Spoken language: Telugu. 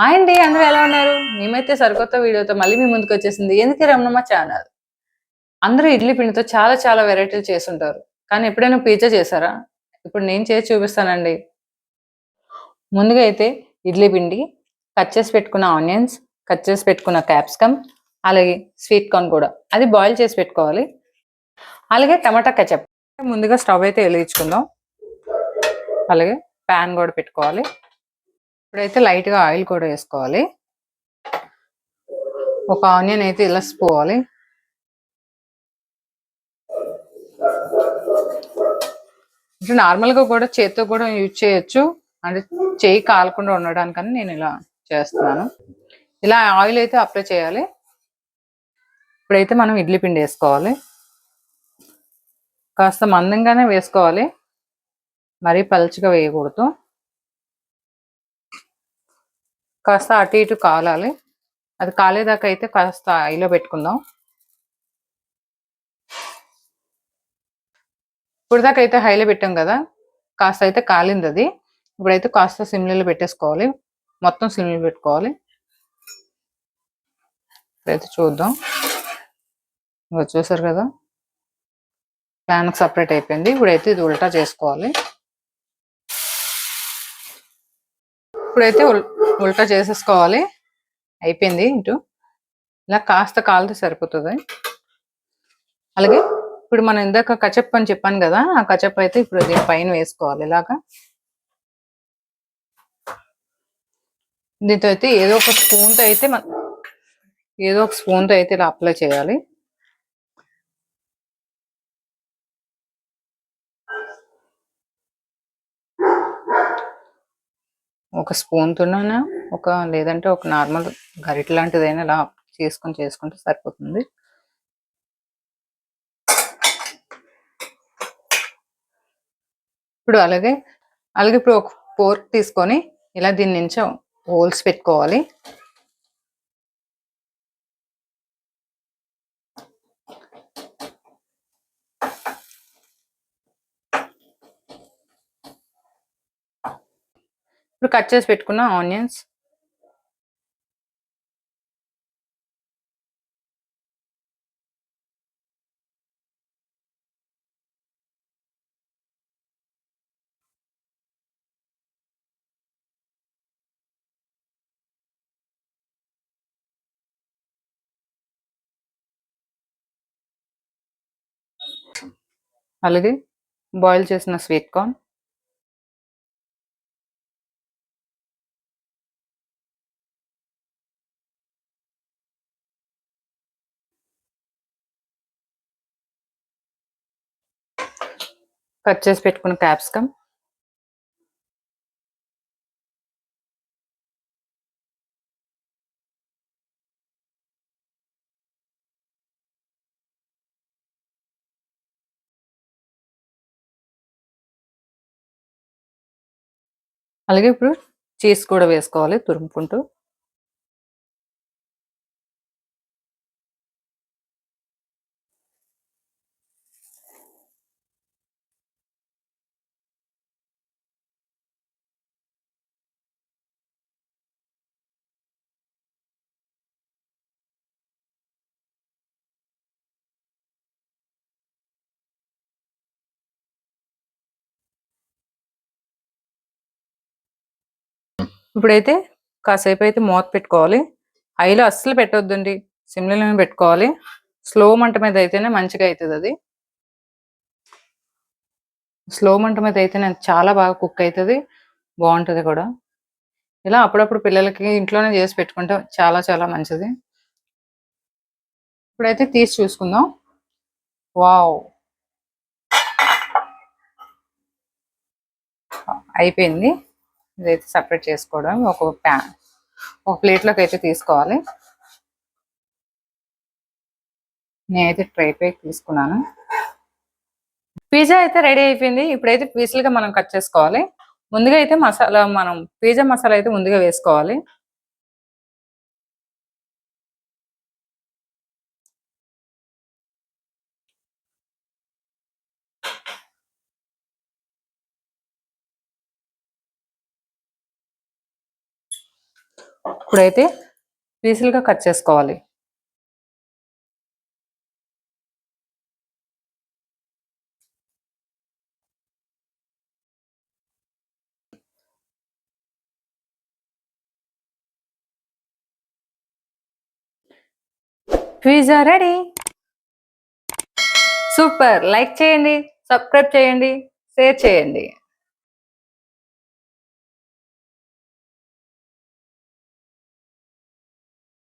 హాయ్ అండి. అందరూ ఎలా ఉన్నారు? మేమైతే సరికొత్త వీడియోతో మళ్ళీ మీ ముందుకొచ్చేసింది. ఎందుకే రమణమ్మ ఛానల్. అందరూ ఇడ్లీ పిండితో చాలా చాలా వెరైటీలు చేసుంటారు. కానీ ఎప్పుడైనా పిజ్జా చేశారా? ఇప్పుడు నేను చేసి చూపిస్తానండి. ముందుగా అయితే ఇడ్లీ పిండి, కట్ చేసి పెట్టుకున్న ఆనియన్స్, కట్ చేసి పెట్టుకున్న క్యాప్సికమ్, అలాగే స్వీట్ కార్న్ కూడా. అది బాయిల్ చేసి పెట్టుకోవాలి. అలాగే టమాటా కెచప్. ముందుగా స్టవ్ అయితే వెలిగించుకుందాం. అలాగే ప్యాన్ కూడా పెట్టుకోవాలి. ఇప్పుడైతే లైట్‌గా ఆయిల్ కూడా వేసుకోవాలి. ఒక ఆనియన్ అయితే ఇలా పోవాలి. అంటే నార్మల్‌గా కూడా చేత్తో కూడా యూజ్ చేయొచ్చు. అంటే చెయ్యి కాలకుండా ఉండడానికని నేను ఇలా చేస్తున్నాను. ఇలా ఆయిల్ అయితే అప్లై చేయాలి. ఇప్పుడైతే మనం ఇడ్లీ పిండి వేసుకోవాలి. కాస్త మందంగానే వేసుకోవాలి. మరీ పలుచగా వేయకూడదు. కాస్త అటు ఇటు కాలాలి. అది కాలేదాకా అయితే కాస్త హైలో పెట్టుకుందాం. ఇప్పుడు దాకా అయితే హైలో పెట్టాం కదా, కాస్త అయితే కాలింది అది. ఇప్పుడైతే కాస్త సిమ్లో పెట్టేసుకోవాలి. మొత్తం సిమ్లో పెట్టుకోవాలి. ఇప్పుడైతే చూద్దాం. ఇంకా చూసారు కదా, ప్యాన్కి సపరేట్ అయిపోయింది. ఇప్పుడైతే ఇది ఉల్టా చేసుకోవాలి. ఇప్పుడైతే ఉల్టా చేసేసుకోవాలి. అయిపోయింది. ఇటు ఇలా కాస్త కాలితే సరిపోతుంది. అలాగే ఇప్పుడు మనం ఇందాక కచప్ అని చెప్పాను కదా, ఆ కచప్ అయితే ఇప్పుడు దీని పైన వేసుకోవాలి. ఇలాగా దీంతో అయితే ఏదో ఒక స్పూన్తో అయితే ఇలా అప్లై చేయాలి. ఒక స్పూన్తోనైనా లేదంటే ఒక నార్మల్ గరిటె లాంటిదైనా ఇలా చేసుకుంటే సరిపోతుంది. ఇప్పుడు అలాగే ఇప్పుడు ఒక ఫోర్క్ తీసుకొని ఇలా దీని నుంచి హోల్స్ పెట్టుకోవాలి. ఇప్పుడు కట్ చేసి పెట్టుకున్న ఆనియన్స్, అలాగే బాయిల్ చేసిన స్వీట్ కార్న్, కట్ చేసి పెట్టుకున్న క్యాప్సికమ్, అలాగే ఇప్పుడు చీజ్ కూడా వేసుకోవాలి తురుముకుంటూ. ఇప్పుడైతే కాసేపు అయితే మూత పెట్టుకోవాలి. హైలో అస్సలు పెట్టొద్దండి, సిమ్లోనే పెట్టుకోవాలి. స్లో మంట మీద అయితేనే మంచిగా అవుతుంది. అది స్లో మంట మీద అయితేనే చాలా బాగా కుక్ అవుతుంది, బాగుంటుంది కూడా. ఇలా అప్పుడప్పుడు పిల్లలకి ఇంట్లోనే చేసి పెట్టుకుంటే చాలా చాలా మంచిది. ఇప్పుడైతే తీసి చూసుకుందాం. వావ్, అయిపోయింది. ఇదైతే సపరేట్ చేసుకోవడం ఒక ప్లేట్లోకి అయితే తీసుకోవాలి. నేనైతే ట్రై పైకి తీసుకున్నాను. పిజ్జా అయితే రెడీ అయిపోయింది. ఇప్పుడైతే పీసులుగా మనం కట్ చేసుకోవాలి. ముందుగా అయితే మనం పిజ్జా మసాలా అయితే ముందుగా వేసుకోవాలి. ఇప్పుడైతే పీసులుగా కట్ చేసుకోవాలి. Pizza ready. సూపర్. లైక్ చేయండి, సబ్స్క్రైబ్ చేయండి, షేర్ చేయండి.